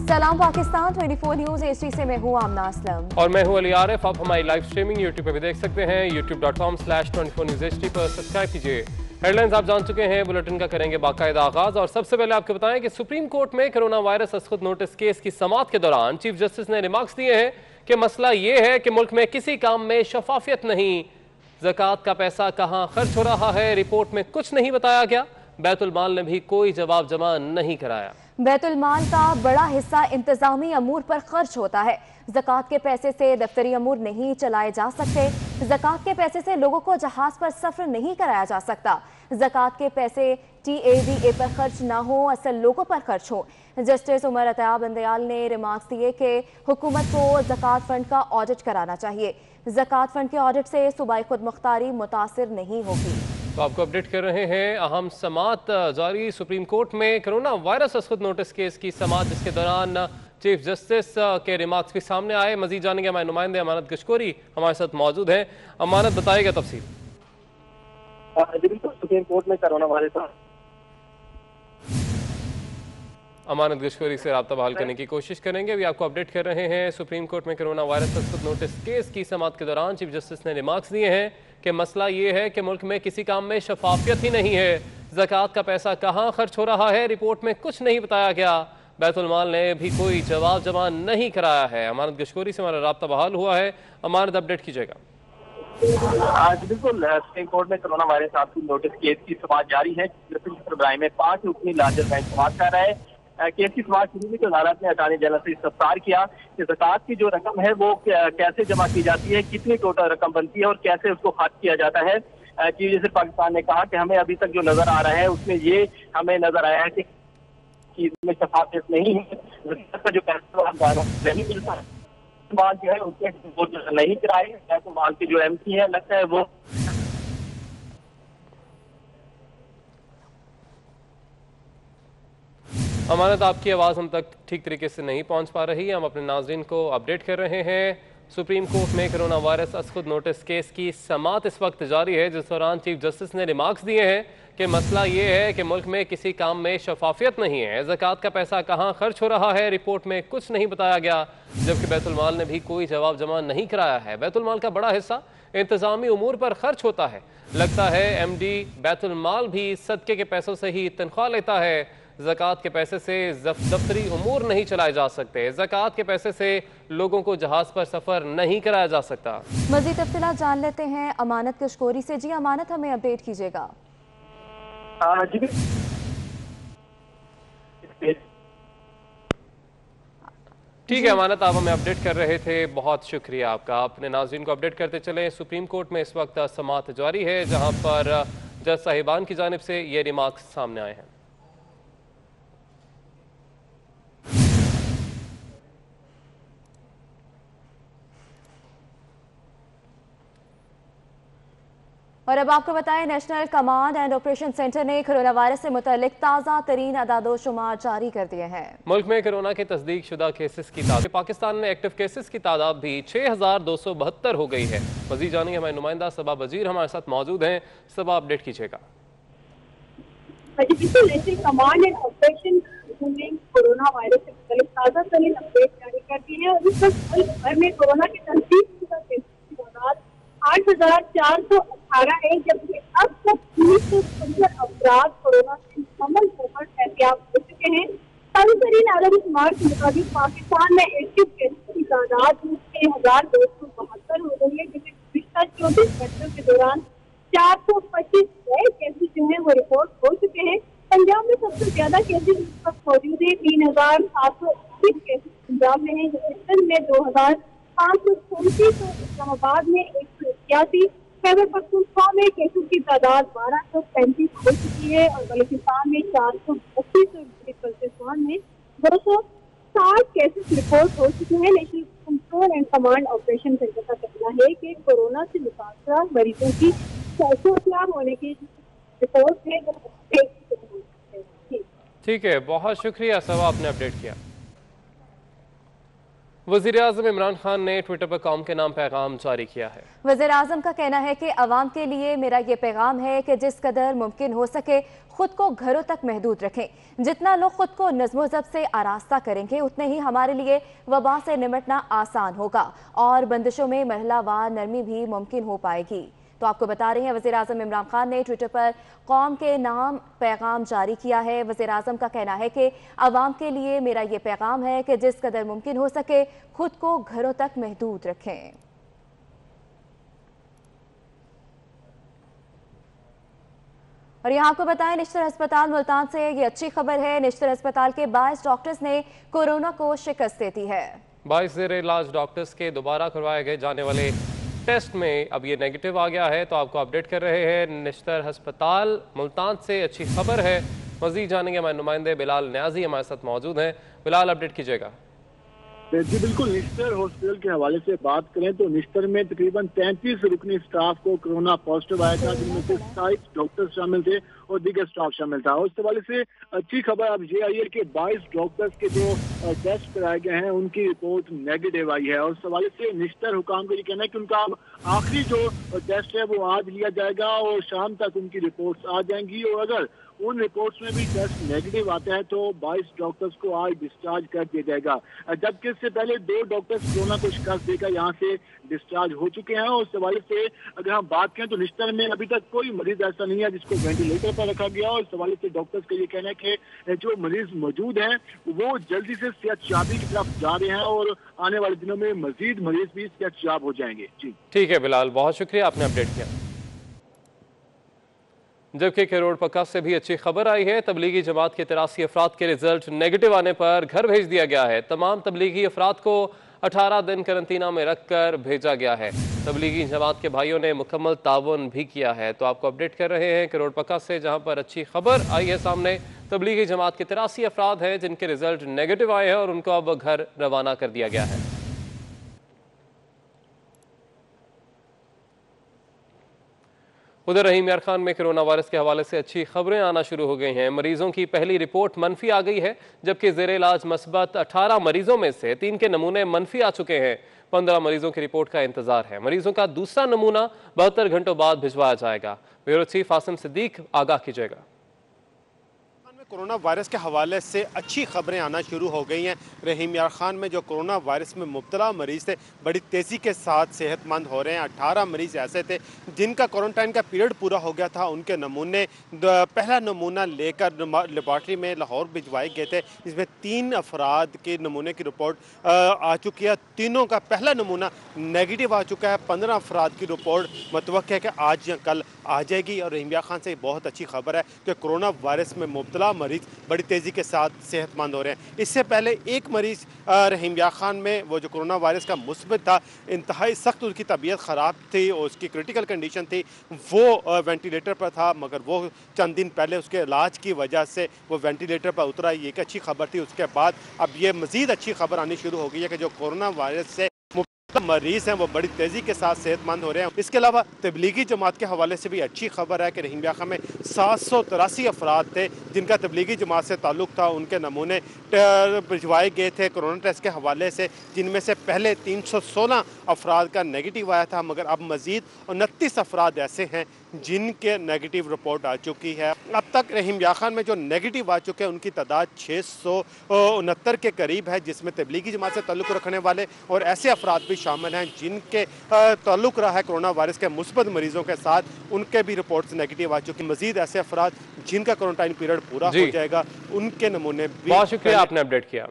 सलाम Pakistan 24 news HD से मैं हूँ आमना असलम और मैं हूँ अली आरिफ। आप हमारी लाइव स्ट्रीमिंग यूट्यूब पे भी देख सकते हैं। youtube.com/24newsHD पर सब्सक्राइब कीजिए। हेडलाइंस आप जान चुके हैं, बुलेटिन का करेंगे बाकायदा आगाज। और सबसे पहले आपको बताएं कि सुप्रीम कोर्ट में कोरोना वायरस असखुद नोटिस केस की समाअत के दौरान चीफ जस्टिस ने रिमार्क्स दिए हैं कि मसला ये है कि मुल्क में किसी काम में शफाफियत नहीं। ज़कात का पैसा कहाँ खर्च हो रहा है, रिपोर्ट में कुछ नहीं बताया गया। बैतुल माल ने भी कोई जवाब जमा नहीं कराया। बैतुल माल का बड़ा हिस्सा इंतजामी अमूर पर खर्च होता है। ज़कात के पैसे से दफ्तरी अमूर नहीं चलाए जा सकते। ज़कात के पैसे से लोगों को जहाज पर सफर नहीं कराया जा सकता। ज़कात के पैसे TAVA पर खर्च ना हो, असल लोगों पर खर्च हो। जस्टिस उमर अता बंदयाल ने रिमार्क्स दिए कि हुकूमत को ज़कात फंड का ऑडिट कराना चाहिए। ज़कात फंड के ऑडिट से सूबाई खुद मुख्तारी मुतासिर नहीं होगी। तो आपको अपडेट कर रहे हैं अहम समाअत जारी सुप्रीम कोर्ट में कोरोना वायरस असखुद नोटिस केस की समाअत, जिसके दौरान चीफ जस्टिस के रिमार्क्स भी सामने आए। मजीद जानेंगे हमारे नुमाइंदे अमानत गशकोरी हमारे साथ मौजूद हैं। अमानत, बताएगा तफसील। सुप्रीम कोर्ट में कोरोना वायरस अमानत गशकोरी से राब्ता बहाल करने की कोशिश करेंगे। अभी आपको अपडेट कर रहे हैं सुप्रीम कोर्ट में कोरोना वायरस असखुद नोटिस केस की समाअत के दौरान चीफ जस्टिस ने रिमार्क्स दिए हैं कि मसला ये है कि मुल्क में किसी काम में शफाफियत ही नहीं है। ज़कात का पैसा कहाँ खर्च हो रहा है, रिपोर्ट में कुछ नहीं बताया गया। बैतुल माल ने भी कोई जवाब जमा नहीं कराया है। अमानत गशकोरी से हमारा राब्ता बहाल हुआ है। अमानत, अपडेट कीजिएगा। आज बिल्कुल सुप्रीम कोर्ट में कोरोना वायरस आपकी नोटिस केस की समाअत जारी है। इब्राहिम में 5 रुकनी लार्जर बैंक समाअत कर रहा है। केस की समाअत शुरू हुई तो अदालत ने अटॉर्नी जनरल से इस्तफसार किया कि ज़कात की जो रकम है वो कैसे जमा की जाती है, कितनी टोटल रकम बनती है और कैसे उसको खर्च किया जाता है। चीफ जस्टिस पाकिस्तान ने कहा कि हमें अभी तक जो नजर आ रहा है उसमें ये हमें नजर आया है कि इसमें शफाफियत नहीं है। ज़कात का जो पैसा नहीं मिलता, माल जो है उसके नहीं कराए, तो माल के जो MC है लगता है वो अमानत, आपकी आवाज़ हम तक ठीक तरीके से नहीं पहुंच पा रही है। हम अपने नाजरीन को अपडेट कर रहे हैं। सुप्रीम कोर्ट में कोरोना वायरस असखुद नोटिस केस की समाअत इस वक्त जारी है, जिस दौरान चीफ जस्टिस ने रिमार्क्स दिए हैं कि मसला ये है कि मुल्क में किसी काम में शफाफियत नहीं है। ज़कात का पैसा कहाँ खर्च हो रहा है, रिपोर्ट में कुछ नहीं बताया गया। जबकि बैतुल माल ने भी कोई जवाब जमा नहीं कराया है। बैतुल माल का बड़ा हिस्सा इंतजामी उमूर पर खर्च होता है। लगता है MD बैतुल माल भी सदके के पैसों से ही तनख्वाह लेता है। ज़कात के पैसे से दफ्तरी उमूर नहीं चलाए जा सकते। ज़कात के पैसे से लोगों को जहाज पर सफर नहीं कराया जा सकता। मज़ीद तफसीलात जान लेते हैं अमानत गशकोरी से। जी अमानत, हमें अपडेट कीजिएगा। ठीक है अमानत, आप हमें अपडेट कर रहे थे, बहुत शुक्रिया आपका। अपने नाज़रीन को अपडेट करते चले। सुप्रीम कोर्ट में इस वक्त समाअत जारी है, जहां पर जज साहिबान की जानिब से ये रिमार्क्स सामने आए हैं। और अब आपको बताएं, national command and operation centre ने कोरोना वायरस से मुतालिक ताज़ा तरीन अदादोशुमार जारी कर दिए हैं। मुल्क में कोरोना के तस्दीक शुदा केसेस की तादाद, पाकिस्तान में एक्टिव केसेस की तादाद भी 6272 हो गई है। मजीद जानेंगे हमारे नुमाइंदा सबा वजीर हमारे साथ मौजूद हैं। सबा, अपडेट कीजिएगा। नेशनल कमांड एंड ऑपरेशन ने कोरोना वायरस से मुतालिक ताज़ा तरीन अपडेट जारी कर दी है। और इस वक्त मुल्क भर में कोरोना की तस्दीक शुदा केसेस की तादाद 8418 है, जबकि अब तक 1915 अफराद कोरोना से मुकम्मल होकर एहतियात हो चुके हैं। ताज़ा तरीन आदमशुमार के मुताबिक पाकिस्तान में एक्टिव केसेस की तादाद 6272 हो गई है, जिसमें पिछले 24 घंटों के दौरान 425 नए केसेस जो है वो रिपोर्ट हो चुके हैं। पंजाब में सबसे ज्यादा केसेस इस वक्त मौजूद है। 3721 केसेस पंजाब में है, जबकि सिंध में 2534 और इस्लामाबाद में 181, खैबर पख्तूनख्वा में केसेस की तादाद 1235 हो चुकी है और बलूचिस्तान में 432 और बल्तिस्तान में 260 केसेस रिपोर्ट हो चुके हैं। National control and command operation centre का कहना है कि कोरोना से मुतासरा मरीजों की 400 होने की रिपोर्ट है। ठीक है, बहुत शुक्रिया सबा, आपने अपडेट किया। वज़ीर-ए-आज़म इमरान खान ने ट्विटर पर कौम के नाम पैगाम जारी किया है। वज़ीर आज़म का कहना है कि अवाम के लिए मेरा ये पैगाम है कि जिस कदर मुमकिन हो सके खुद को घरों तक महदूद रखें। जितना लोग खुद को नज़्म ज़ब्त से आरास्ता करेंगे उतने ही हमारे लिए वबा से निमटना आसान होगा और बंदिशों में महलावार नरमी भी मुमकिन हो पाएगी। तो आपको बता रहे हैं वज़ीर आज़म इमरान खान ने ट्विटर पर कौम के नाम पैगाम जारी किया है। वज़ीर आज़म का कहना है कि अवाम के लिए मेरा ये पैगाम है कि जिस कदर मुमकिन हो सके खुद को घरों तक महदूद रखें। और यहाँ आपको बताएं निश्तर अस्पताल मुल्तान से ये अच्छी खबर है। निश्तर अस्पताल के 22 डॉक्टर्स ने कोरोना को शिकस्त दे दी है। 22 ज़ेर इलाज डॉक्टर्स के दोबारा करवाए गए जाने वाले टेस्ट में अब ये नेगेटिव आ गया है, तो आपको अपडेट कर रहे हैं निश्तर अस्पताल मुल्तान से अच्छी खबर है। मजीद जानेंगे, हमारे नुमाइंदे बिलाल न्याजी हमारे साथ मौजूद हैं। बिलाल, अपडेट कीजिएगा। जी बिल्कुल, निश्तर हॉस्पिटल के हवाले से बात करें तो निश्तर में तकरीबन 33 रुकनी स्टाफ को कोरोना पॉजिटिव आया था, जिनमें से 27 डॉक्टर शामिल थे और दीगर स्टाफ शामिल था। उस हवाले से अच्छी खबर अब ये आई है कि 22 डॉक्टर्स के जो टेस्ट कराए गए हैं उनकी रिपोर्ट नेगेटिव आई है। और उस हवाले से निश्तर हुकाम का ये कहना है कि उनका आखिरी जो टेस्ट है वो आज लिया जाएगा और शाम तक उनकी रिपोर्ट्स आ जाएंगी। और अगर उन रिपोर्ट्स में भी टेस्ट नेगेटिव आता है तो 22 डॉक्टर्स को आज डिस्चार्ज कर दिया जाएगा, जबकि इससे पहले 2 डॉक्टर्स कोरोना को शिकस्त देकर यहाँ से डिस्चार्ज हो चुके हैं। और उस हवाले से अगर हम बात करें तो निश्तर में अभी तक कोई मरीज ऐसा नहीं है जिसको वेंटिलेटर पर रखा गया। और इस हवाले से डॉक्टर्स का ये कहना है कि जो मरीज मौजूद हैं वो जल्दी से सेहतयाबी की तरफ जा रहे हैं और आने वाले दिनों में मजीद मरीज भी सेहतयाब हो जाएंगे। जी ठीक है बिलाल, बहुत शुक्रिया, आपने अपडेट किया। जबकि करोड़ पक्का से भी अच्छी खबर आई है। तबलीगी जमात के 83 अफराद के रिजल्ट नेगेटिव आने पर घर भेज दिया गया है। तमाम तबलीगी अफराद को 18 दिन करंतना में रखकर भेजा गया है। तबलीगी जमात के भाइयों ने मुकम्मल ताउन भी किया है। तो आपको अपडेट कर रहे हैं करोड़ पक्का से, जहां पर अच्छी खबर आई है सामने। तबलीगी जमात के 83 अफराद हैं जिनके रिजल्ट नेगेटिव आए हैं और उनको अब घर रवाना कर दिया गया है। उधर रहीम यार खान में कोरोना वायरस के हवाले से अच्छी खबरें आना शुरू हो गई हैं। मरीजों की पहली रिपोर्ट मनफी आ गई है, जबकि ज़ेर इलाज मस्बत 18 मरीजों में से 3 के नमूने मनफी आ चुके हैं। 15 मरीजों की रिपोर्ट का इंतजार है। मरीजों का दूसरा नमूना 72 घंटों बाद भिजवाया जाएगा। ब्यूरो चीफ आसिम सिद्दीक आगाह कीजिएगा। कोरोना वायरस के हवाले से अच्छी खबरें आना शुरू हो गई हैं। रहीम यार खान में जो कोरोना वायरस में मुब्तला मरीज थे बड़ी तेज़ी के साथ सेहतमंद हो रहे हैं। 18 मरीज ऐसे थे जिनका क्वारंटाइन का पीरियड पूरा हो गया था। उनके नमूने पहला नमूना लेकर लेबॉर्ट्री में लाहौर भिजवाए गए थे। इसमें 3 अफराद के नमूने की रिपोर्ट आ चुकी है। तीनों का पहला नमूना नेगेटिव आ चुका है। 15 अफराद की रिपोर्ट मतवक्क है कि आज या कल आ जाएगी। और रहीम यार खान से बहुत अच्छी खबर है कि कोरोना वायरस में मुब्तला मरीज बड़ी तेज़ी के साथ सेहतमंद हो रहे हैं। इससे पहले एक मरीज रहीम यार खान में वो जो कोरोना वायरस का मुस्बत था, इंतहाई सख्त उसकी तबीयत ख़राब थी और उसकी क्रिटिकल कंडीशन थी, वो वेंटिलेटर पर था। मगर वो चंद दिन पहले उसके इलाज की वजह से वो वेंटिलेटर पर उतरा। ये एक अच्छी खबर थी। उसके बाद अब ये मज़ीद अच्छी खबर आनी शुरू हो गई है कि जो कोरोना वायरस से मरीज हैं वो बड़ी तेज़ी के साथ सेहतमंद हो रहे हैं। इसके अलावा तबलीगी जमात के हवाले से भी अच्छी खबर है कि रहीम यार खान में 783 अफराद थे जिनका तबलीगी जमात से ताल्लुक़ था। उनके नमूने भिजवाए गए थे कोरोना टेस्ट के हवाले से, जिनमें से पहले 316 अफराद का नेगेटिव आया था। मगर अब मज़ीद 29 अफराद ऐसे हैं जिनके नेगेटिव रिपोर्ट आ चुकी है। अब तक रहीम यार खान में जो नेगेटिव आ चुके हैं उनकी तादाद 669 के करीब है, जिसमें तबलीगी जमात से ताल्लुक़ रखने वाले और ऐसे अफराद भी शामिल हैं जिनके ताल्लुक़ रहा है कोरोना वायरस के मुस्बत मरीजों के साथ, उनके भी रिपोर्ट्स नेगेटिव आ चुकी। मजीद ऐसे अफराद जिनका क्वारंटाइन पीरियड पूरा हो जाएगा उनके नमूने भी। बहुत शुक्रिया, आपने अपडेट किया।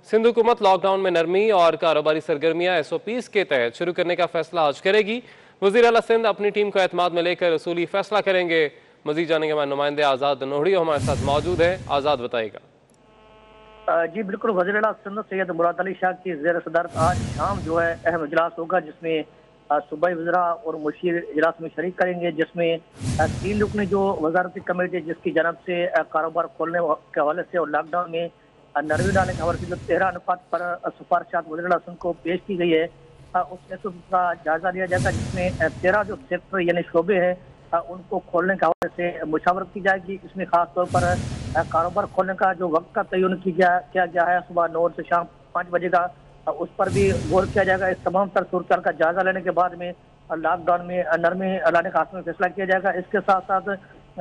सिंध हुकूमत लॉकडाउन में नरमी और कारोबारी सरगर्मियां SOPs के तहत शुरू करने का फैसला आज करेगी। वज़ीर आला सिंध अपनी टीम को एतमाद में लेकर रसूली फैसला करेंगे। मजीद जानेंगे हमारे नुमाइंदे आज़ाद नोहड़ी हमारे साथ मौजूद है। आज़ाद, बताइएगा। जी बिल्कुल, वज़ीर आला सिंध सैयद मुराद अली शाह की ज़ेर सदारत आज शाम जो है अहम इजलास होगा, जिसमें सूबाई वज़रा और मुशीर इजलास में शरीक करेंगे, जिसमें 3 रुकनी जो वजारती कमेटी जिसकी जानब से कारोबार खोलने के हवाले से और लॉकडाउन में नरमी डालने के हवाले से जो 13 अनुपात पर सिफारिशात वज़ीर आला सिंध को पेश की गई है उसमें का जायजा लिया जाएगा, जिसमें 13 जो सेक्टर यानी शोबे हैं उनको खोलने के हवाले से मुशावरत की जाएगी। इसमें खास तौर पर कारोबार खोलने का जो वक्त का तयन किया गया है सुबह 9 से शाम 5 बजे का, उस पर भी गौर किया जाएगा। इस तमाम तर सूरत का जायजा लेने के बाद में लॉकडाउन में नरमी लाने का में फैसला किया जाएगा। इसके साथ साथ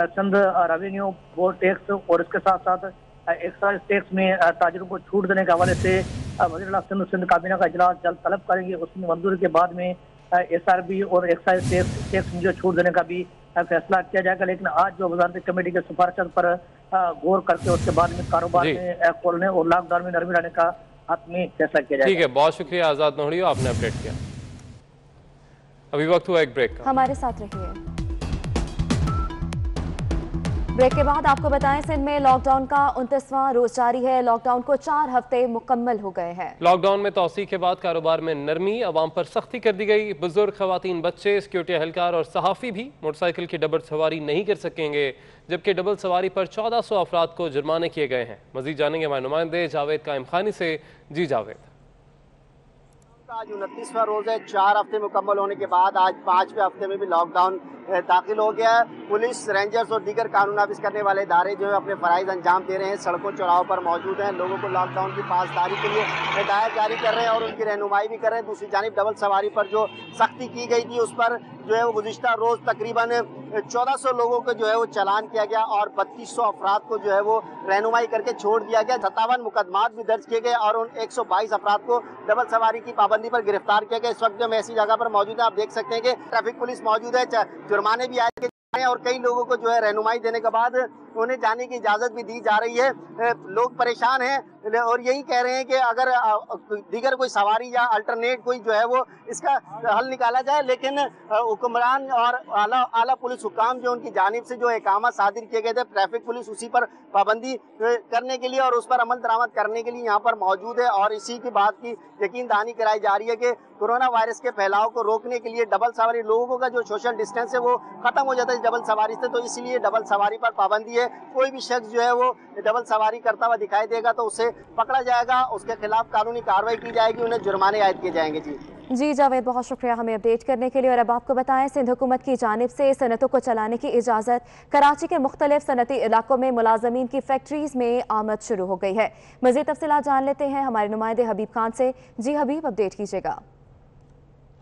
चंद रेवेन्यू बोर्ड टैक्स और इसके साथ साथ एक्साइज टैक्स में ताजरों को छूट देने के हवाले से वज़ीर आला सिंध काबीना का इजलास जल्द तलब करेंगे। उसमें मंजूरी के बाद में SRB और एक्साइज टैक्स में जो छूट देने का भी फैसला किया जाएगा। लेकिन आज जो वजारती कमेटी के सिफारिश पर गौर करके उसके बाद में कारोबार में खोलने और लॉकडाउन में नरमी लाने का में फैसला किया जाएगा। ठीक है, बहुत शुक्रिया आजाद नोहड़ियो, आपने अपडेट किया। अभी वक्त हुआ एक ब्रेक का, हमारे साथ रहिए। ब्रेक के बाद आपको बताएं, सिंध में लॉकडाउन का 29वां रोज जारी है। लॉकडाउन को 4 हफ्ते मुकम्मल हो गए हैं। लॉकडाउन में तौसीक के बाद कारोबार में नरमी, अवाम पर सख्ती कर दी गई। बुजुर्ग, खवातीन, बच्चे, सिक्योरिटी एहलकार और सहाफ़ी भी मोटरसाइकिल की डबल सवारी नहीं कर सकेंगे, जबकि डबल सवारी पर 1400 अफराद को जुर्माने किए गए हैं। मजीद जानेंगे हमारे नुमाइंदे जावेद कायम खानी से। जी जावेद। आज 29वां रोज है। 4 हफ्ते मुकम्मल होने के बाद आज 5वें हफ्ते में भी लॉकडाउन दाखिल हो गया है। पुलिस, रेंजर्स और दीगर कानून नाफिज करने वाले इदारे जो है अपने फ़राइज़ अंजाम दे रहे हैं, सड़कों चौराहों पर मौजूद हैं, लोगों को लॉकडाउन की पासदारी के लिए हिदायत जारी कर रहे हैं और उनकी रहनुमाई भी कर रहे हैं। दूसरी जानिब डबल सवारी पर जो सख्ती की गई थी उस पर जो है वो गुज़िश्ता रोज़ तकरीबन 1400 लोगों को जो है वो चालान किया गया और 3200 अफराद को जो है वो रहनुमाई करके छोड़ दिया गया। 57 मुकदमात भी दर्ज किए गए और उन 122 अफराद को डबल सवारी की पाबंदी पर गिरफ्तार किया गया। इस वक्त जो हम ऐसी जगह पर मौजूद है, आप देख सकते हैं कि ट्रैफिक पुलिस मौजूद है, जुर्माने भी आए और कई लोगों को जो है रहनुमाई देने के बाद उन्हें जाने की इजाज़त भी दी जा रही है। लोग परेशान हैं और यही कह रहे हैं कि अगर दीगर कोई सवारी या अल्टरनेट कोई जो है वो इसका हल निकाला जाए, लेकिन हुक्मरान और आला पुलिस हुकाम जो उनकी जानिब से जो इकामा सादिर किए गए थे, ट्रैफिक पुलिस उसी पर पाबंदी करने के लिए और उस पर अमल दरामद करने के लिए यहाँ पर मौजूद है और इसी की बात की यकीन दहानी कराई जा रही है कि कोरोना वायरस के फैलाव को रोकने के लिए डबल सवारी, लोगों का जो सोशल डिस्टेंस है वो खत्म हो जाता है डबल सवारी से, तो इसलिए डबल सवारी पर पाबंदी है। कोई भी शख्स जो है वो डबल सवारी करता हुआ दिखाई देगा तो उसे पकड़ा जाएगा, उसके खिलाफ कानूनी कार्रवाई की जाएगी, उन्हें जुर्माने आयद किए जाएंगे। जी जावेद, बहुत शुक्रिया हमें अपडेट करने के लिए। और अब आपको बताएं, सिंध हुकूमत की जानिब से सनतों को चलाने की इजाज़त। कराची के मुख्तलिफ सनती इलाकों में मुलाजमीन की फैक्ट्रीज में आमद शुरू हो गई है। मज़ीद तफसीलात जान लेते हैं हमारे नुमाइंदे हबीब खान से। जी हबीब, अपडेट कीजिएगा।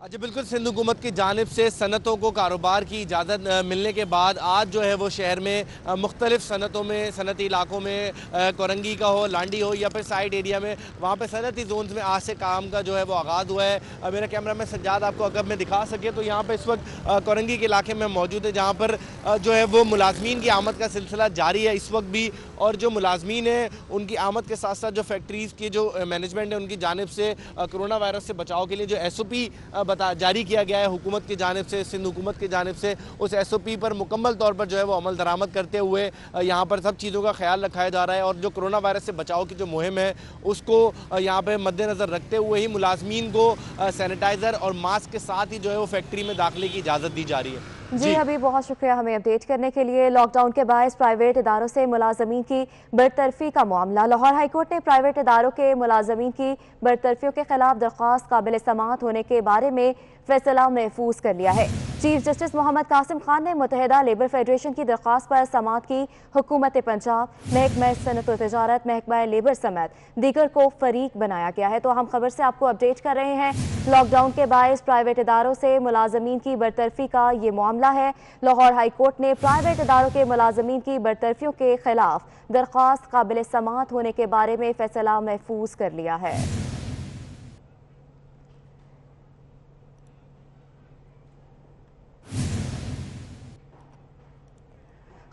जी बिल्कुल, सिंध हुकूमत की जानिब से सनतों को कारोबार की इजाज़त मिलने के बाद आज जो है वो शहर में मुख्तलिफ सनतों में, सनती इलाकों में, कोरंगी का हो, लांडी हो या फिर साइड एरिया में, वहाँ पे सनती जोन्स में आज से काम का जो है वो आगाज़ हुआ है। मेरा कैमरा मैन सज्जाद आपको अगर मैं दिखा सके तो यहाँ पर इस वक्त कोरंगी के इलाके में मौजूद है, जहाँ पर जो है वो मुलाजमीन की आमद का सिलसिला जारी है इस वक्त भी। और जो मुलाजमीन है उनकी आमद के साथ साथ जो फैक्ट्रीज़ की जो मैनेजमेंट है उनकी जानिब से कोरोना वायरस से बचाव के लिए जो SOP जारी किया गया है हुकूमत की जानिब से, सिंध हुकूमत की जानिब से, उस SOP पर मुकम्मल तौर पर जो है वो अमल दरामद करते हुए यहाँ पर सब चीज़ों का ख्याल रखा जा रहा है। और जो कोरोना वायरस से बचाव की जो मुहिम है उसको यहाँ पर मद्देनज़र रखते हुए ही मुलाजमीन को सैनिटाइज़र और मास्क के साथ ही जो है वो फैक्ट्री में दाखिले की इजाज़त दी जा रही है। जी अभी बहुत शुक्रिया हमें अपडेट करने के लिए। लॉकडाउन के बायस प्राइवेट इदारों से मुलाजमीन की बरतरफी का मामला। लाहौर हाईकोर्ट ने प्राइवेट इदारों के मुलाजमीन की बरतरफियों के खिलाफ दरख्वास्त काबिल समाअत होने के बारे में फैसला महफूज कर लिया है। चीफ जस्टिस मोहम्मद कासिम खान ने मुत्तहिदा लेबर फेडरेशन की दरख्वास्त पर समाअत की। हुकूमत पंजाब, महकमा सनत व तजारत, महकमा लेबर समेत दीगर को फरीक बनाया गया है। तो हम खबर से आपको अपडेट कर रहे हैं। लॉकडाउन के बायस प्राइवेट इदारों से मुलाजमीन की बरतरफी का ये मामला है। लाहौर हाईकोर्ट ने प्राइवेट इदारों के मुलाजमीन की बरतरफियों के खिलाफ दरख्वास्त काबिल समाअत होने के बारे में फैसला महफूज कर लिया है।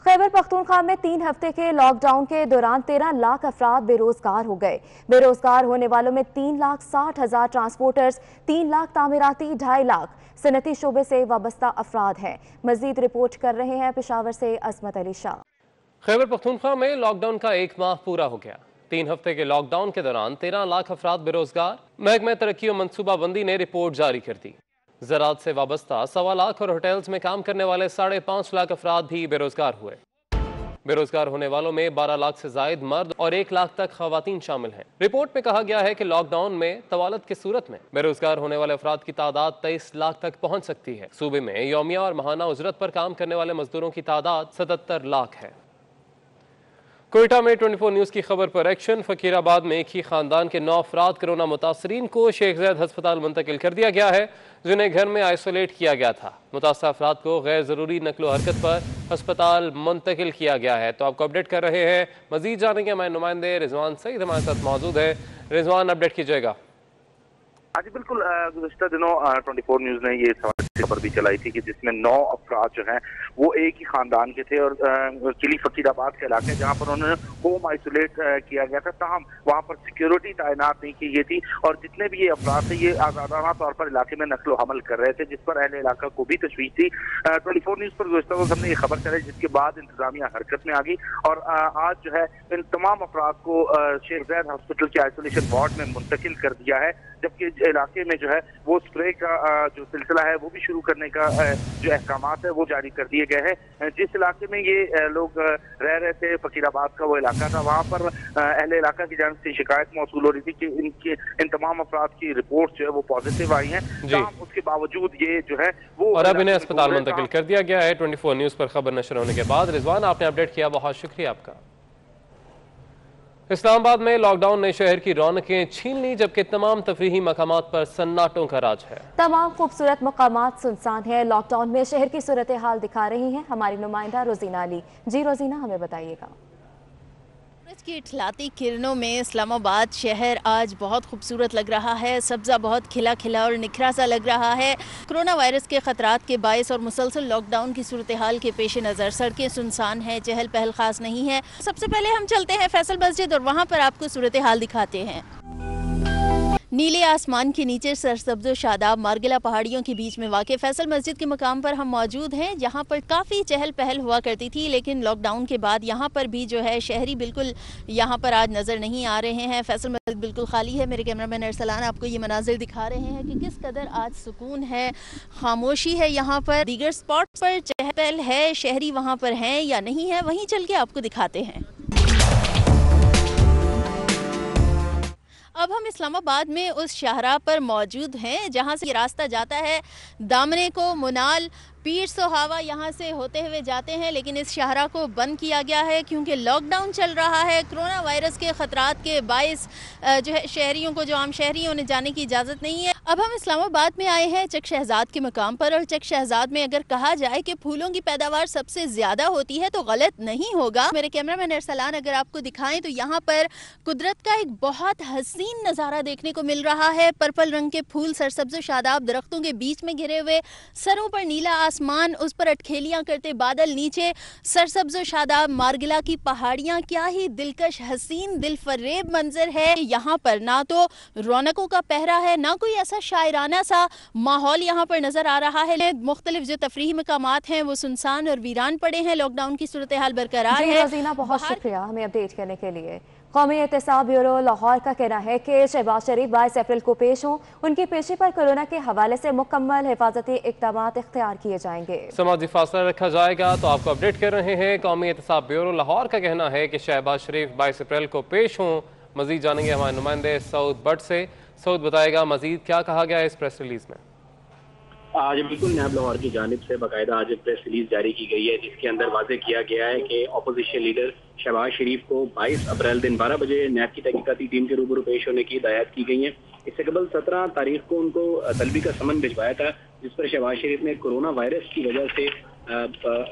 खैबर पख्तूनख्वा में 3 हफ्ते के लॉकडाउन के दौरान 13 लाख अफराद बेरोजगार हो गए। बेरोजगार होने वालों में 3,60,000 ट्रांसपोर्टर्स, 3 लाख तामीराती, 2.5 लाख सनती शोबे से वाबस्ता अफराद हैं। मजीद रिपोर्ट कर रहे हैं पेशावर से अजमत अली शाह। खैबर पख्तूनख्वा में लॉकडाउन का 1 माह पूरा हो गया। 3 हफ्ते के लॉकडाउन के दौरान 13 लाख अफराद बेरोजगार। महकमा तरक्की और मनसूबाबंदी ने रिपोर्ट जारी कर दी। ज़राअत से वाबस्ता 1.25 लाख और होटल्स में काम करने वाले 5.5 लाख अफराद भी बेरोजगार हुए। बेरोजगार होने वालों में 12 लाख से जायद मर्द और 1 लाख तक खवातीन शामिल हैं। रिपोर्ट में कहा गया है कि लॉकडाउन में तवालत की सूरत में बेरोजगार होने वाले अफराद की तादाद 23 लाख तक पहुंच सकती है। सूबे में यौमिया और माहाना उजरत पर काम करने वाले मजदूरों की तादाद 77 लाख है। कोयटा में 24 न्यूज़ की खबर पर एक्शन। फकीराबाद में एक ही खानदान के 9 अफराद कोरोना मुतासरीन को शेख ज़ैद अस्पताल मुंतकिल कर दिया गया है, जिन्हें घर में आइसोलेट किया गया था। मुतासर अफराद को गैर ज़रूरी नकलो हरकत पर अस्पताल मुंतकिल किया गया है। तो आपको अपडेट कर रहे हैं, मजीद जानेंगे हमारे नुमाइंदे रिजवान सईद हमारे साथ मौजूद है। रिजवान, अपडेट कीजिएगा। हाँ जी बिल्कुल, गुज़िश्ता दिनों 24 न्यूज़ ने ये खबर भी चलाई थी कि जिसमें 9 अफराद जो हैं वो एक ही खानदान के थे और किली फकीराबाद के इलाके जहाँ पर उन्होंने होम आइसोलेट किया गया था। ताहम वहाँ पर सिक्योरिटी तैनात नहीं की गई थी और जितने भी ये अफराद थे ये आज़ादाना तौर पर इलाके में नकलो हमल कर रहे थे, जिस पर अहले इलाका को भी तशवीश थी। 24 न्यूज़ पर गुज़िश्ता रोज़ हमने ये खबर चलाई, जिसके बाद इंतजामिया हरकत में आ गई और आज जो है इन तमाम अफराद को शेख ज़ैद हॉस्पिटल के आइसोलेशन वार्ड में मुंतकिल कर दिया है, जबकि इलाके में जो है वो स्प्रे का जो सिलसिला है वो भी शुरू करने का जो अहकामात है वो जारी कर दिए गए हैं। जिस इलाके में ये लोग रह रहे थे, फकीराबाद का वो इलाका था, वहाँ पर अहले इलाका की जानिब से शिकायत मौसूल हो रही थी कि इन तमाम अफराद की रिपोर्ट जो है वो पॉजिटिव आई हैं। उसके बावजूद ये जो है वो और अब इन्हें अस्पताल मुंतकिल कर दिया गया है। 24 न्यूज़ पर खबर नशर होने के बाद रिजवान, आपने अपडेट किया, बहुत शुक्रिया आपका। इस्लामाबाद में लॉकडाउन ने शहर की रौनकें छीन ली, जबकि तमाम तफरीही मकामात पर सन्नाटों का राज है। तमाम खूबसूरत मकामात सुनसान है। लॉकडाउन में शहर की सूरत हाल दिखा रही हैं हमारी नुमाइंदा रोजीना अली। जी रोजीना, हमें बताइएगा। सूरज की इठलाती किरणों में इस्लामाबाद शहर आज बहुत खूबसूरत लग रहा है। सब्ज़ा बहुत खिला खिला और निखरा सा लग रहा है। कोरोना वायरस के ख़तरात के बायस और मुसलसल लॉकडाउन की सूरत हाल के पेश नज़र सड़कें सुनसान हैं, चहल पहल ख़ास नहीं है। सबसे पहले हम चलते हैं फैसल मस्जिद और वहाँ पर आपको सूरत हाल दिखाते हैं। नीले आसमान के नीचे सरसब्ज़ शादाब मार्गिला पहाड़ियों के बीच में वाक़ फैसल मस्जिद के मकाम पर हम मौजूद हैं, जहां पर काफ़ी चहल पहल हुआ करती थी, लेकिन लॉकडाउन के बाद यहां पर भी जो है शहरी बिल्कुल यहां पर आज नज़र नहीं आ रहे हैं। फैसल मस्जिद बिल्कुल खाली है। मेरे कैमरामैन अरसलान आपको ये मनाजिर दिखा रहे हैं कि किस कदर आज सुकून है, खामोशी है। यहाँ पर दीगर स्पॉट पर चहल पहल है, शहरी वहाँ पर हैं या नहीं है, वहीं चल के आपको दिखाते हैं। अब हम इस्लामाबाद में उस शाहराह पर मौजूद हैं जहां से ये रास्ता जाता है दामने को, मुनाल, पीर सोहावा यहाँ से होते हुए जाते हैं, लेकिन इस शाहराह को बंद किया गया है क्योंकि लॉकडाउन चल रहा है। कोरोना वायरस के ख़तरात के बायस जो है शहरियों को, जो आम शहरी उन्हें जाने की इजाज़त नहीं है। अब हम इस्लामाबाद में आए हैं चक शहजाद के मकाम पर, और चक शहजाद में अगर कहा जाए कि फूलों की पैदावार सबसे ज़्यादा होती है तो गलत नहीं होगा। मेरे कैमरामैन अरसलान अगर आपको दिखाएं तो यहाँ पर कुदरत का एक बहुत हसीन नज़ारा देखने को मिल रहा है। पर्पल रंग के फूल सरसब्ज़ शादाब दरख्तों के बीच में घिरे हुए, सरों पर नीला आसमान, उस पर अटखेलियां करते बादल, नीचे सरसब्ज़ शादाब मार्गिला की पहाड़ियां। क्या ही दिलकश, हसीन, दिलफरेब मंजर है। यहाँ पर ना तो रौनकों का पहरा है, ना कोई ऐसा शायराना सा माहौल यहाँ पर नजर आ रहा है। मुख्तलिफ जो तफरीही मकामात हैं वो सुनसान और वीरान पड़े हैं। लॉकडाउन की सूरत हाल बरकरार है। रोजीना, बहुत शुक्रिया हमें अपडेट करने के लिए। कौमी एहतसाब ब्यूरो लाहौर का कहना है कि शहबाज शरीफ 22 अप्रैल को पेश हों। उनकी पेशी पर कोरोना के हवाले से मुकम्मल हिफाजती इक़दामात इख्तियार किए जाएंगे। समाजी फासला रखा जाएगा। तो आपको अपडेट कर रहे हैं, कौमी एहतसाब ब्यूरो लाहौर का कहना है कि शहबाज शरीफ 22 अप्रैल को पेश हों। मजीद जानेंगे हमारे नुमाइंदे सऊद बट से। सऊद, बताएगा मजीद क्या कहा गया है इस प्रेस रिलीज में। आज बिल्कुल नैब लाहौर की जानिब से बाकायदा आज प्रेस रिलीज जारी की गई है, जिसके अंदर वाजे किया गया है कि अपोजिशन लीडर शहबाज शरीफ को 22 अप्रैल दिन 12 बजे नैब की तहकीकाती टीम के रूबरू पेश होने की हिदायत की गई है। इससे कबल 17 तारीख को उनको तलबी का समन भिजवाया था, जिस पर शहबाज शरीफ ने कोरोना वायरस की वजह से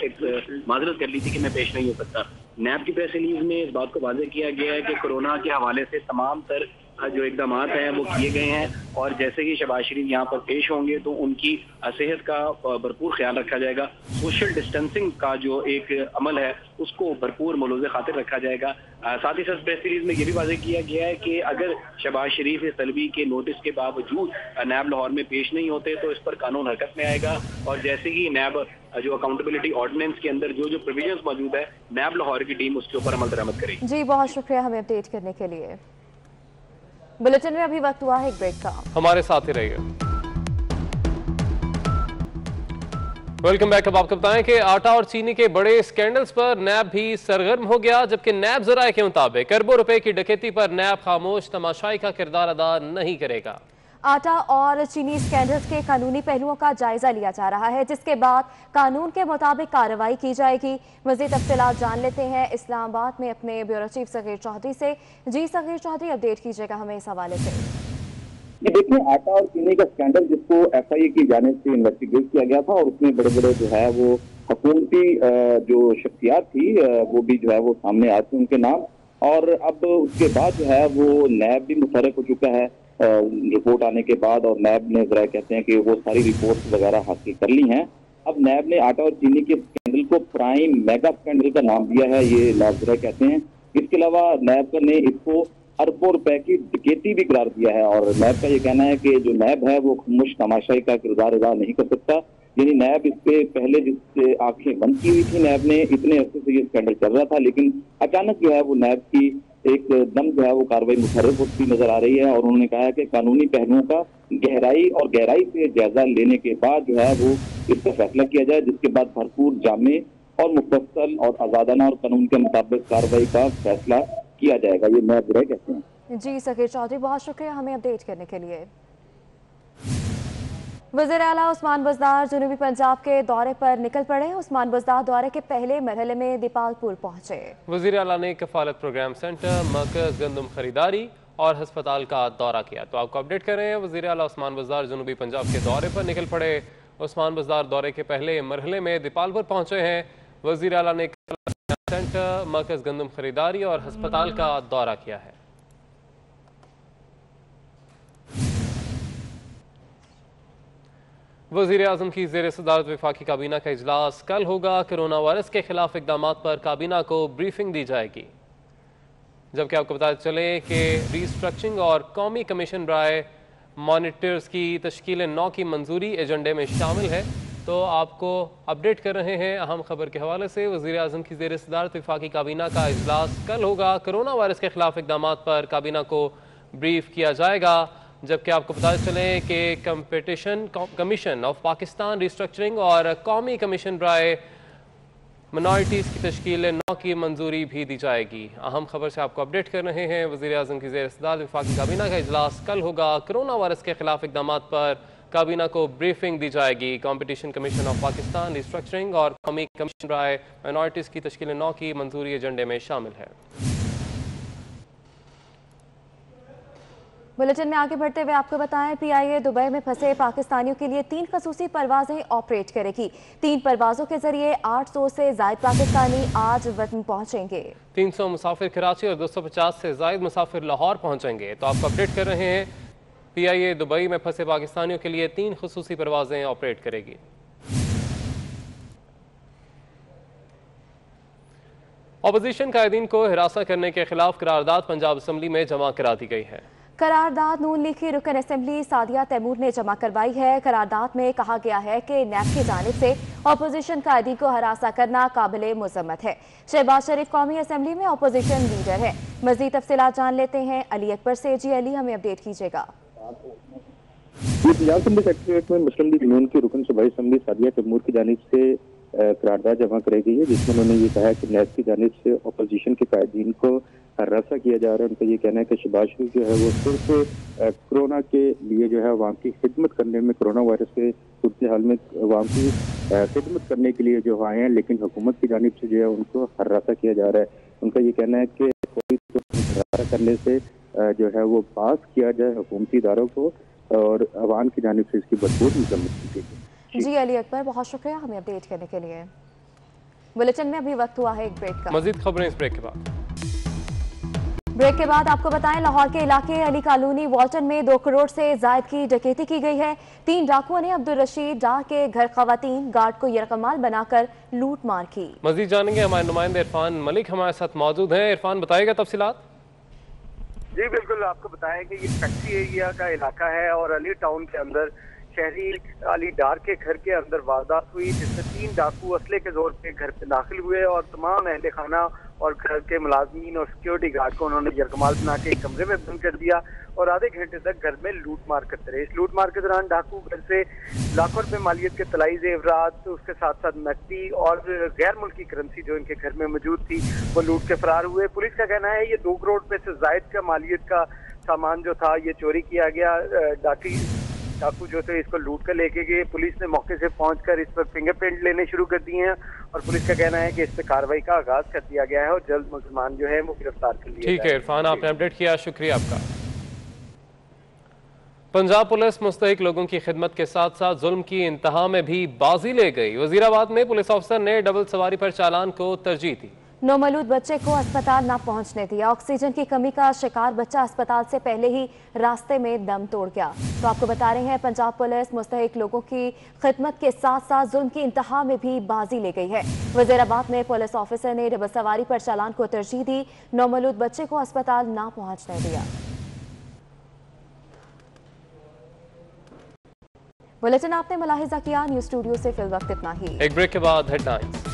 एक माजरत कर ली थी कि मैं पेश नहीं हो सकता। नैब की प्रेस रिलीज में इस बात को वाजे किया गया है कि कोरोना के हवाले से तमाम तर जो इकदाम हैं वो किए गए हैं, और जैसे ही शहबाज शरीफ यहाँ पर पेश होंगे तो उनकी सेहत का भरपूर ख्याल रखा जाएगा। सोशल डिस्टेंसिंग का जो एक अमल है उसको भरपूर मलूज़े खातिर रखा जाएगा। साथ ही साथ प्रेस सीरीज में ये भी वाज़ेह किया गया है कि अगर शहबाज शरीफ इस तलबी के नोटिस के बावजूद नैब लाहौर में पेश नहीं होते तो इस पर कानून हरकत में आएगा, और जैसे ही नैब जो अकाउंटेबिलिटी ऑर्डिनेंस के अंदर जो जो प्रोविजंस मौजूद है नैब लाहौर की टीम उसके ऊपर अमल दरामद करेगी। जी, बहुत शुक्रिया हमें अपडेट करने के लिए। बुलेटिन में अभी वक्त हुआ है एक ब्रेक का, हमारे साथ ही रहिए। Welcome back. अब आपको बताएं कि आटा और चीनी के बड़े स्कैंडल्स पर नैब भी सरगर्म हो गया, जबकि नैब जराये के मुताबिक अरबों रुपए की डकैती पर नैब खामोश तमाशाई का किरदार अदा नहीं करेगा। आटा और चीनी स्कैंडल्स के कानूनी पहलुओं का जायजा लिया जा रहा है, जिसके बाद कानून के मुताबिक कार्रवाई की जाएगी। मजीद तफसीलात जान लेते हैं इस्लामाबाद में अपने ब्यूरो चीफ सगीर चौधरी से। जी सगीर चौधरी, अपडेट कीजिएगा हमें इस हवाले से। ये देखिए, आटा और चीनी का स्कैंडल जिसको FIA की जानिब से इन्वेस्टिगेट किया गया था और उसमें बड़े बड़े जो है वो हुकूमती जो शख्सियात थी वो भी जो है वो सामने आते हैं उनके नाम। और अब उसके बाद जो है वो नैब भी मुतहरक हो चुका है रिपोर्ट आने के बाद, और नैब ने जरा कहते हैं कि वो सारी रिपोर्ट वगैरह हासिल कर ली हैं। अब नैब ने आटा और चीनी के स्कैंडल को प्राइम मेगा स्कैंडल का नाम दिया है, ये नाजरा कहते हैं। इसके अलावा नैब ने इसको अरबों रुपए की डकैती भी करार दिया है, और नैब का ये कहना है कि जो नैब है वो खामोश तमाशाई का किरदार अदा नहीं कर सकता। यानी नैब इससे पहले जिससे आंखें बंद की हुई थी, नैब ने इतने अरसे से ये स्कैंडल चल रहा था, लेकिन अचानक जो है वो नैब की एक दम जो है वो कार्रवाई मुतहर्रिक होती नजर आ रही है। और उन्होंने कहा है कि कानूनी पहलुओं का गहराई से जायजा लेने के बाद जो है वो इसका फैसला किया जाए, जिसके बाद भरपूर जामे और मुफस्सल और आजादाना और कानून के मुताबिक कार्रवाई का फैसला किया जाएगा, ये नैब कहते हैं। जी सगीर चौधरी, बहुत शुक्रिया हमें अपडेट करने के लिए। वज़ीर आला उस्मान बुज़दार जनूबी पंजाब के दौरे पर निकल पड़े। उस्मान बुज़दार दौरे के पहले मरहले में दीपालपुर पहुंचे। वज़ीर आला ने कफालत प्रोग्राम सेंटर, मरकज गंदम खरीदारी और हस्पताल का दौरा किया। तो आपको अपडेट कर रहे हैं, वज़ीर आला उस्मान बुज़दार जनूबी पंजाब के दौरे पर निकल पड़े। उस्मान बुज़दार दौरे के पहले मरहले में दीपालपुर पहुंचे हैं। वज़ीर आला ने सेंटर, मरकज गंदम खरीदारी और हस्पताल का दौरा किया है। वज़ीर आज़म की ज़ेर सदारत वफाकी काबीना का इजलास कल होगा। कोरोना वायरस के खिलाफ इक़दाम पर काबीना को ब्रीफिंग दी जाएगी। जबकि आपको बताते चले कि रिस्ट्रक्चरिंग और कौमी कमीशन बराए मॉनिटर्स की तश्कील 9 की मंजूरी एजेंडे में शामिल है। तो आपको अपडेट कर रहे हैं अहम खबर के हवाले से। वज़ीर आज़म की ज़ेर सदारत वफाकी काबीना का इजलास कल होगा। कोरोना वायरस के खिलाफ इक़दाम पर काबीना को ब्रीफ किया जाएगा। जबकि आपको बताते चलें कि competition commission of Pakistan restructuring और कौमी कमीशन बराए मिनॉरिटीज़ की तश्कील 9 की मंजूरी भी दी जाएगी। अहम खबर से आपको अपडेट कर रहे हैं। वज़ीर आज़म की ज़ेर सदारत वफाकी काबीना का इजलास कल होगा। कोरोना वायरस के खिलाफ इक़दाम पर काबीना को ब्रीफिंग दी जाएगी। Competition commission of Pakistan restructuring और कौमी कमीशन बराए मिनॉरिटीज़ की तश्कील 9 की मंजूरी एजेंडे में शामिल है। बुलेटिन में आगे बढ़ते हुए आपको बताएं, PIA दुबई में फंसे पाकिस्तानियों के लिए 3 खसूसी परवाजें ऑपरेट करेगी। 3 परवाजों के जरिए 800 से जायद पाकिस्तानी आज वतन पहुंचेंगे। 300 मुसाफिर कराची और 250 से जायद मुसाफिर लाहौर पहुंचेंगे। तो आपको अपडेट कर रहे हैं, PIA दुबई में फंसे पाकिस्तानियों के लिए 3 खसूसी परवाजें ऑपरेट करेगी। अपोजिशन कायदीन को हिरासत करने के खिलाफ करारदाद पंजाब असम्बली में जमा करा दी गई है। करारदाद नून लीग की रुकन असेंबली सादिया तैमूर ने जमा करवाई है। करारदाद में कहा गया है कि नैब की जानिब से अपोजिशन कायदी को हरासा करना काबिले मुज़म्मत है। शहबाज शरीफ कौमी असेंबली में अपोजिशन लीडर है। मज़ीद तफसीलात जान लेते हैं अली अकबर से। जी अली, हमें अपडेट कीजिएगा। पंजाब असम्बली सेक्रेटरीट में मुस्लिम लीग नून की रुकन सूबाई असेंबली सादिया तैमूर की जानिब से करारदाद जमा कराई गई है, जिसमें उन्होंने ये कहा है कि नैब की जानिब से अपोजिशन के कायदीन को हरासा किया जा रहा है। उनका ये कहना है कि शहबाज शरीफ जो है वो सिर्फ कोरोना के लिए जो है अवाम की खिदमत करने में, कोरोना वायरस के सूरत हाल में अवाम की खिदमत करने के लिए जो आए हैं, लेकिन हुकूमत की जानिब से जो है उनको हरासा किया जा रहा है। उनका ये कहना है कि कोई हरासा करने से जो है वो पास किया जाए हुकूमती इदारों को, और अवाम की जानिब से इसकी भरपूर मजम्मत की गई। जी अली अकबर, बहुत शुक्रिया हमें अपडेट करने के लिए। बुलेटिन में अभी वक्त हुआ है एक ब्रेक का। मजीद खबरें इस ब्रेक के बाद। ब्रेक के बाद आपको बताएं, लाहौर के इलाके अली कॉलोनी वॉल्टन में 2 करोड़ से जायद की डकैती की गई है। 3 डाकुओं ने अब्दुल रशीद डार के घर खवातीन गार्ड को यरकमाल बनाकर लूट मार की। मजीद जानेंगे, हमारे नुमाइंदे इरफान मलिक हमारे साथ मौजूद हैं। इरफान, बताएगा तफसीलात। जी बिल्कुल, आपको बताएं कि ये फैक्ट्री एरिया का इलाका है और अली टाउन के अंदर शहरी अली डार के घर के अंदर वारदात हुई, जिसमें 3 डाकू असले के जोर पे घर पे दाखिल हुए और तमाम अहले खाना और घर के मुलाजमीन और सिक्योरिटी गार्ड को उन्होंने यरकमाल बना के एक कमरे में बंद कर दिया और आधे घंटे तक घर में लूट मार करते रहे। इस लूट मार के दौरान डाकू घर से लाखों रुपए मालियत के तलाई जेवरात, उसके साथ साथ नकदी और गैर मुल्की करेंसी जो इनके घर में मौजूद थी वो लूट के फरार हुए। पुलिस का कहना है ये 2 करोड़ रुपए से जायद का मालियत का सामान जो था ये चोरी किया गया। डाकू जो थे इसको लूट कर लेके गए। पुलिस ने मौके से पहुंचकर इस पर फिंगरप्रिंट लेने शुरू कर दिए हैं और पुलिस का कहना है कि इस पर कार्रवाई का आगाज कर दिया गया है और जल्द मुसलमान जो है वो गिरफ्तार कर लिए। ठीक है इरफान, आपने अपडेट किया, शुक्रिया आपका। पंजाब पुलिस मुस्तहिक लोगों की खिदमत के साथ साथ जुल्म की इंतहा में भी बाजी ले गई। वजीराबाद में पुलिस अफसर ने डबल सवारी पर चालान को तरजीह दी। नौमौलूद बच्चे को अस्पताल न पहुंचने दिया। ऑक्सीजन की कमी का शिकार बच्चा अस्पताल से पहले ही रास्ते में दम तोड़ गया। तो आपको बता रहे हैं पंजाब पुलिस मुस्तहिक लोगों की खिदमत के साथ साथ जुल्म की इंतहा में भी बाजी ले गई है। वजीराबाद में पुलिस ऑफिसर ने डबल सवारी पर चालान को तरजीह दी। नौमौलूद बच्चे को अस्पताल न पहुंचने दिया। बुलेटिन आपने मुलाहिजा किया। न्यूज स्टूडियो से फिल वक्त इतना ही। एक ब्रेक के बाद हेडलाइंस।